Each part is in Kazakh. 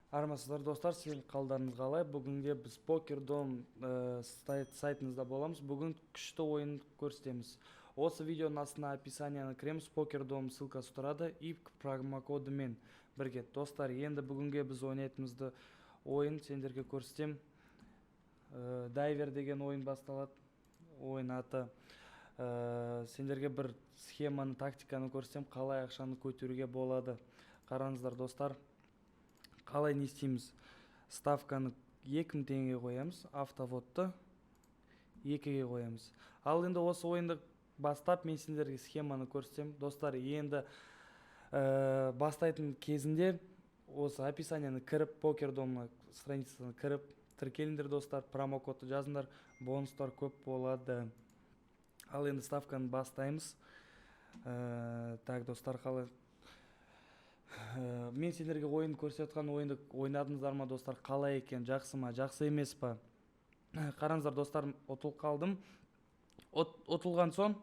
Армысыздар достар, сіздің қалдарыңыз қалай? Бүгінге біз PokerDom сайтыңызда боламыз. Бүгін күшті ойын көрсетеміз. Осы видеоның астына описанияны кіреміз. PokerDom ссылкасы тұрады и промокодымен бірге. Достар, енді бүгінге біз ойнайтынымызды ойын сендерге көрсетем. Дайвер деген ойын басталады. Ойын аты. Сендерге бір схеманы, тактиканы көрсетем, қалай ақшаны көтеруге болады. Қараңыздар достар. Қалай не істейміз? Ставканы 2000 теңге қоямыз, автоводты 2-ге қоямыз. Ал енді осы ойынды бастап мен сендерге схеманы көрсетем. Достар, енді бастайтын кезінде осы описанияны кіріп, PokerDom страницасына кіріп, тіркеліңдер достар, промокодты жазыңдар, бонустар көп болады. Ал енді ставканы бастаймыз. Так, достар, қалай? Мен сендерге ойын көрсеткен ойынды ойнадыңыздар ма достар, қалай екен, жақсы ма, жақсы емес па? Қараңыздар достар, ұтылып қалдым. Ұтылған соң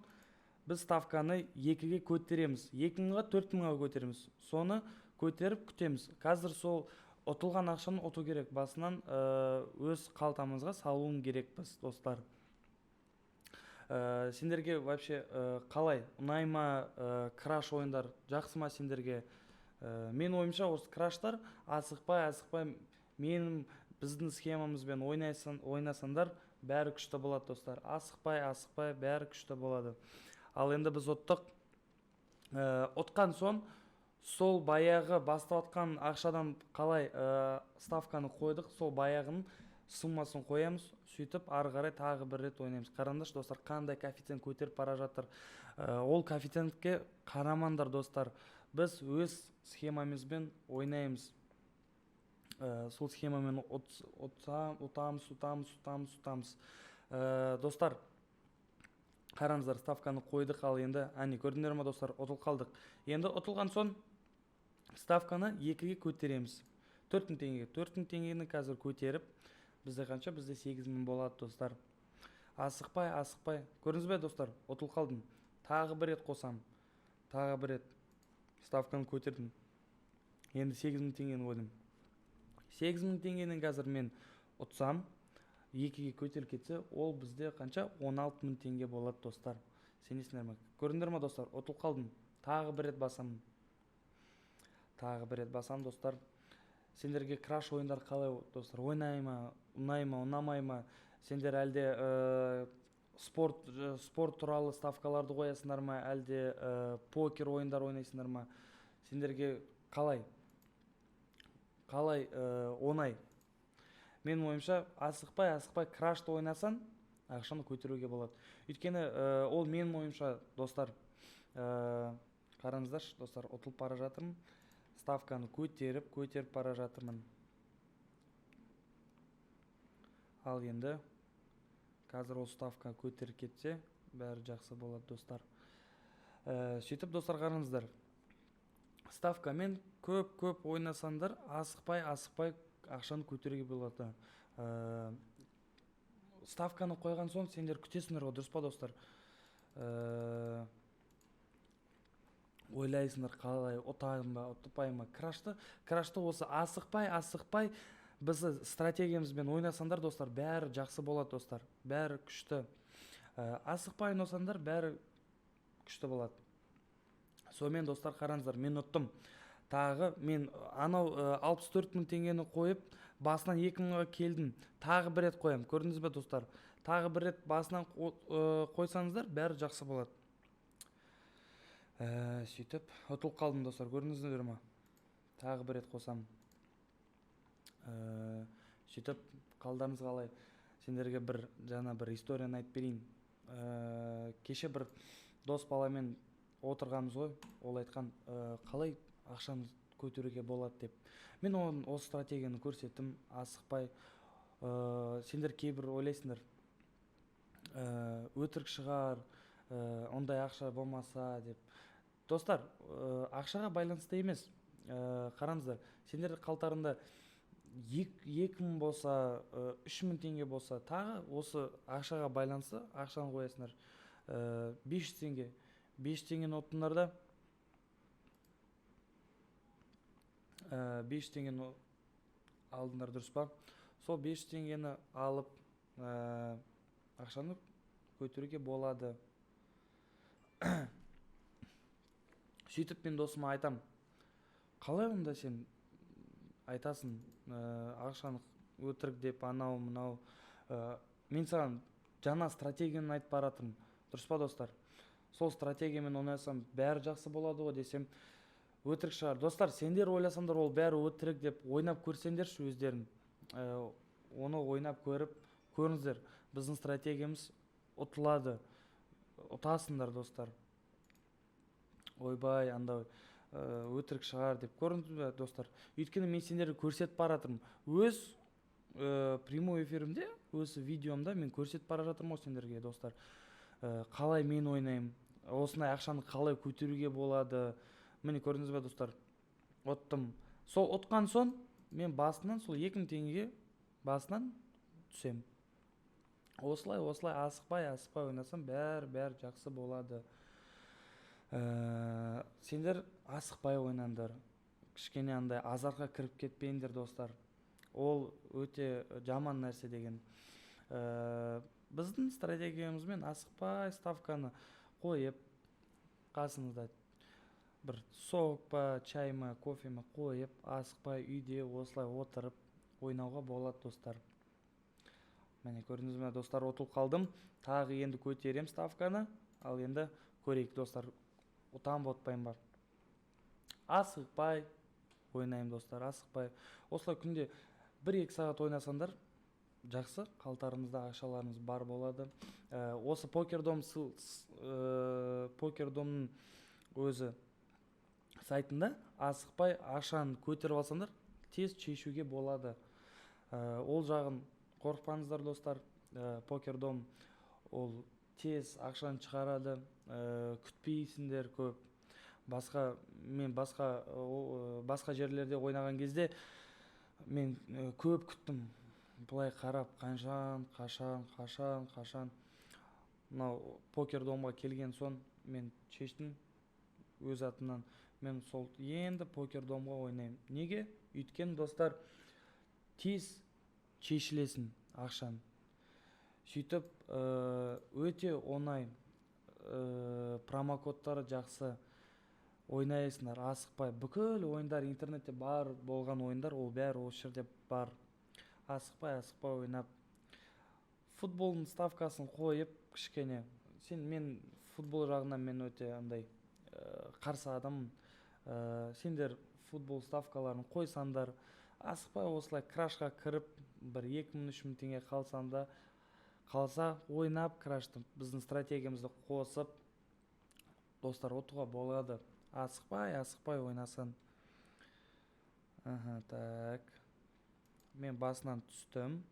біз ставканы 2-ге көтереміз. 2000-ға 4000-ға көтереміз. Соны көтеріп күтеміз. Қазір сол ұтылған ақшаны ұту керек. Басынан өз қалтамызға салуым керекпіз достар. Сендерге вообще қалай? Ұнай ма краш ойындар? Жақсы ма сендерге? Мен ойымша осы краштар асықпай менің біздің схемамызбен ойнасандар бәрі күшті болады достар. Асықпай бәрі күшті болады. Ал енді біз ұттық. Ұтқан соң сол баяғы бастап атқан ақшадан қалай ставканы қойдық, сол баяғының суммасын қоямыз, сөйтіп ары қарай тағы бір рет ойнаймыз. Қараңдаршы достар, қандай коэффициент көтеріп бара жатыр. Ол коэффициентке қарамаңдар достар. Біз өз схемамызбен ойнаймыз. Сол схемамен ұтамыз. Достар, қараңыздар, ставканы қойдық. Ал енді, көрдіңдер ме достар, ұтылып қалдық. Енді ұтылған соң ставканы 2-ге көтереміз. 4000 теңгеге. 4000 теңгені қазір көтеріп, бізде қанша? Бізде 8000 болады достар. Асықпай. Көрдіңіз бе достар? Ұтылып қалдым. Тағы бір рет қосам. Тағы бір рет ставканы көтердім. Енді 8000 теңгені қойдым. 8000 теңгенің қазір мен ұтсам, 2-ге көтеріліп кетсе, ол бізде қанша? 16000 теңге болады достар. Сенесіңдер ме? Көрдіңдер ме достар? Ұтылып қалдым. Тағы бір рет басам. Достар. Сендерге краш ойындар қалай достар? Ойнай ма, ұнамай ма? Сендер әлде спорт туралы ставкаларды қоясыңдар ма, әлде покер ойындар ойнайсыңдар ма? Сендерге қалай оңай? Мен ойымша асықпай крашты ойнасан, ақшаны көтеруге болады. Өйткені ол менің ойымша достар, қараңыздаршы достар, ұтылып бара жатырмын. Ставканы көтеріп бара жатырмын. Ал енді қазір ол ставка көтеріп кетсе, бәрі жақсы болады достар. Сөйтіп достар, қараңыздар. Ставкамен көп ойнасаңдар, асықпай ақшаны көтеруге болады. Ставканы қойған соң сендер күтесіңдер ғой, дұрыс па достар? Ойлайсыңдар қалай, ұтайын ба, ұтпай ма? Крашты осы асықпай бізді стратегиямызбен ойнасаңдар достар, бәрі жақсы болады достар. Бәрі күшті. Асықпай ойнасаңдар, бәрі күшті болады. Сонымен достар, қараңыздар, мен ұттым. Тағы мен анау 64000 теңгені қойып, басынан 2000-ға келдім. Тағы бір рет қоям. Көрдіңіз бе достар? Тағы бір рет басынан қойсаңыздар, бәрі жақсы болады. Сөйтіп, ұтылып қалдым достар, көрдіңіздер ме? Тағы бір рет қосам. Сөйтіп, қалдарыңыз қалай? Сендерге жаңа бір историяны айтып берейін. Кеше бір дос баламен отырғанымыз ғой, ол айтқан, қалай ақшаны көтеруге болады деп. Мен осы стратегияны көрсеттім, асықпай. Сендер кейбір ойлайсыңдар, өтірік шығар, ондай ақша болмаса деп. Достар, ақшаға байланысты емес. Қараңыздар, сендер қалтарында 2000 болса, 3000 теңге болса, тағы осы ақшаға байланысты ақшаны қоясыңдар. 500 теңге. 500 теңгені ұттыңдар да, 500 теңгені алдыңдар, дұрыс па? Сол 500 теңгені алып ақшаны көтеруге болады. Сөйтіп мен досыма айтам, қалай онда сен айтасың ақшаны өтірік деп, анау мынау. Мен саған жаңа стратегияны айтып баратырмын, дұрыс па достар? Сол стратегиямен ойнасам бәрі жақсы болады ғой десем, өтірік шығар. Достар, сендер ойласаңдар ол бәрі өтірік деп ойнап көрсеңдерші өздерің. Оны ойнап көріңіздер. Біздің стратегиямыз ұтылады. Ұтасыңдар достар. Ойбай, андай өтірік шығар деп көрдіңіз бе достар? Өйткені мен сендерге көрсетіп баратырмын. Өз прямой эфирімде, өз видеомда мен көрсетіп бара жатырмын сендерге достар. Қалай мен ойнаймын, осындай ақшаны қалай көтеруге болады. Міне көрдіңіз бе достар? Ұттым. Сол ұтқан соң мен басынан сол 2000 теңгеге басынан түсем. Осылай асықпай ойнасам бәрі жақсы болады. Сендер асықпай ойнаңдар. Кішкене андай азартқа кіріп кетпеңдер достар. Ол өте жаман нәрсе деген. Біздің стратегиямызбен асықпай ставканы қойып, қасыңызда бір сок па, чай ма, кофе ма қойып, асықпай үйде осылай отырып ойнауға болады достар. Міне көрдіңіз ме достар, ұтылып қалдым. Тағы енді көтерем ставканы. Ал енді көрейік достар, ұтам ба ұтпайым ба. Асықпай ойнайым достар, асықпай. Осылай күнде 1-2 сағат ойнасаңдар жақсы, қалтарыңызда ақшаларыңыз бар болады. Осы покердомның өзі сайтында асықпай ақшаны көтеріп алсаңдар тез шешуге болады. Ол жағын қорықпаңыздар достар. Покердом ол тез ақшаны шығарады. Күтпейсіңдер көп. Мен басқа жерлерде ойнаған кезде мен көп күттім. Бұлай қарап, қашан. Мынау покердомға келген соң мен шештім өз атымнан. Мен сол енді покердомға ойнаймын. Неге? Өйткені достар, тез шешілесің ақшан. Сөйтіп өте оңай, промокодтары жақсы, ойнайсыңдар асықпай. Бүкіл ойындар интернетте бар болған ойындар, ол бәрі осы жерде бар. Асықпай ойнап, футболдың ставкасын қойып кішкене. Мен футбол жағынан мен өте андай қарсы адаммын. Сендер футбол ставкаларын қойсаңдар, асықпай осылай крашқа кіріп, бір 2000-3000 теңге қалса ойнап крашты біздің стратегиямызды қосып достар ұтуға болады. Асықпай ойнасын. Так. Мен басынан түстім.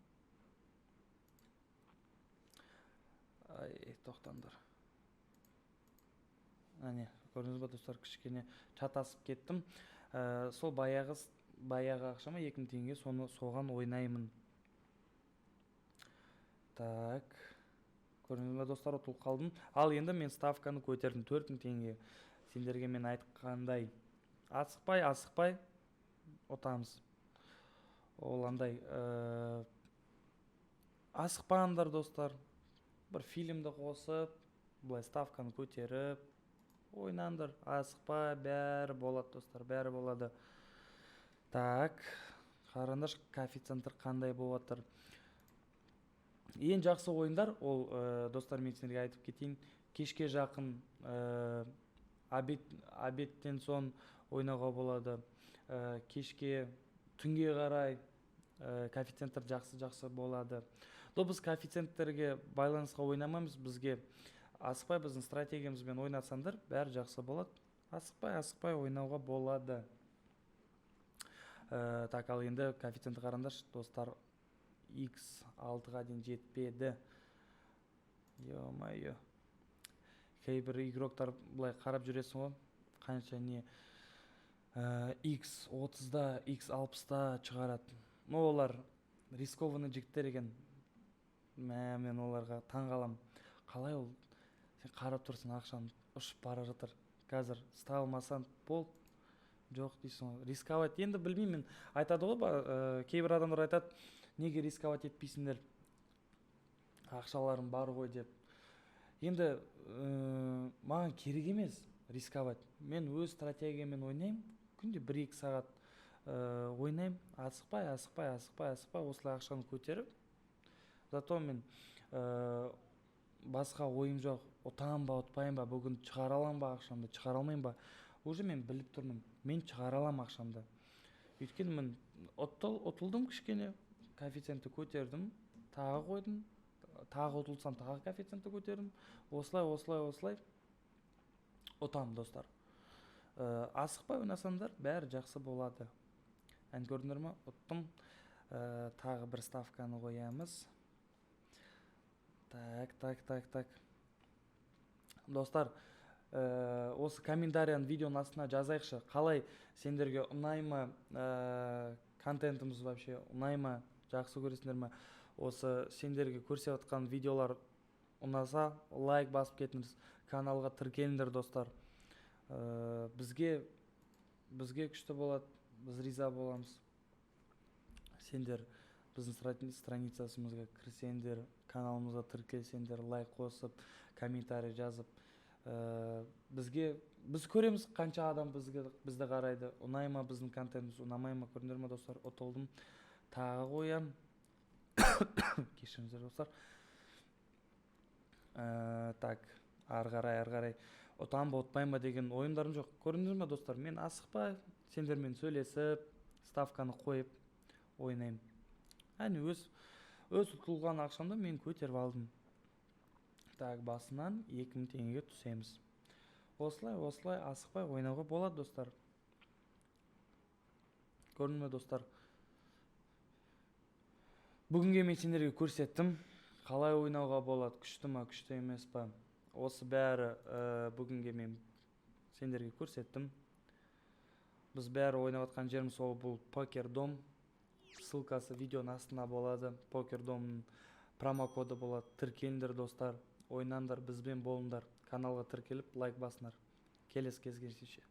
Тоқтаңдар. Көрдіңіз бе достар, кішкене чатасып кеттім. Сол баяғы ақшама 2000 теңге соған ойнаймын. Так. Көрдіңіз бе достар, ұтылып қалдым. Ал енді мен ставканы көтердім 4000 теңге. Сендерге мен айтқандай асықпай ұтамыз. Ол андай асықпаңдар достар. Бір фильмді қосып, бұлай ставканы көтеріп ойнаңдар. Асықпай, бәрі болады достар, бәрі болады. Так, қараңдар коэффициенттер қандай болатыр. Ең жақсы ойындар ол достар, мен сендерге айтып кетейін, кешке жақын обедтен соң ойнауға болады. Кешке түнге қарай коэффициенттер жақсы болады. Біз коэффициенттерге байланысқа ойнамаймыз. Бізге асықпай біздің стратегиямызбен ойнасаңдар бәрі жақсы болады. Асықпай ойнауға болады. Так, ал енді коэффициентті қараңдар достар, x6-ға дейін жетпеді. Ё-майо. Кейбір игроктар бұлай қарап жүресің ғой, қанша не x30-да, x60-да шығарады. Олар рискованный жігіттер екен. Мен оларға таң қалам. Қалай ол? Сен қарап тұрсың, ақшан ұшып бара жатыр. Қазір ұстай алмасаң бол, Жоқ дейсің ғой. Рисковать. Енді білмеймін. Айтады ғой, кейбір адамдар айтады, неге рисковать етпейсіңдер? Ақшаларым бар ғой деп. Енді маған керек емес рисковать. Мен өз стратегиямен ойнаймын. Күнде 1-2 сағат ойнаймын. Асықпай, осылай ақшаны көтеріп. Зато мен басқа ойым жоқ. Ұтамын ба, ұтпаймын ба, бүгін шығара аламын ба ақшамды, шығара алмаймын ба? Уже мен біліп тұрмын. Мен шығара аламын ақшамды. Өйткені мен ұтылдым кішкене, коэффициентті көтердім, тағы қойдым, тағы ұтылсам тағы коэффициентті көтердім. Осылай ұтамын, достар. Асықпай ойнасаңдар, бәрі жақсы болады. Ән көрдіңдер ме? Ұттым. Тағы бір ставканы қоямыз. Так. Достар, осы комментарияны видеоның астына жазайықшы. Қалай сендерге ұнаймы контентіміз вообще, ұнаймы, жақсы көресіңдер ме? Осы сендерге көрсетіп жатқан видеолар ұнаса, лайк басып кетіңіз, каналға тіркеліңдер, достар. Бізге күшті болады, біз риза боламыз. Сендер біздің страницасымызға кірсеңдер, каналымызға тіркелсеңдер, лайк қосып, комментарий жазып, біз көреміз қанша адам бізді қарайды. Ұнай ма біздің контентіміз, ұнамай ма? Көрдіңдер ме, достар? Ұтылдым. Тағы қоям. Кешіріңіздер, достар. Так, ары қарай ұтам ба, ұтпайым ба деген ойымдарым жоқ. Көрдіңдер ме, достар? Мен асықпай, сендермен сөйлесіп, ставканы қойып ойнаймын. Әне өз ұтылған ақшамды мен көтеріп алдым. Так, басынан 2000 теңгеге түсеміз. Осылай асықпай ойнауға болады, достар. Көрдің ме, достар? Бүгінге мен сендерге көрсеттім. Қалай ойнауға болады, күшті ма, күшті емес па? Осы бәрі бүгінге мен сендерге көрсеттім. Біз бәрі ойнап жатқан жеріміз ол бұл PokerDom. Ссылкасы видеоның астына болады. PokerDomның промокоды болады. Тіркеліңдер, достар. Ойнаңдар, бізбен болыңдар. Каналға тіркеліп, лайк басыңдар. Келесі кездескенше.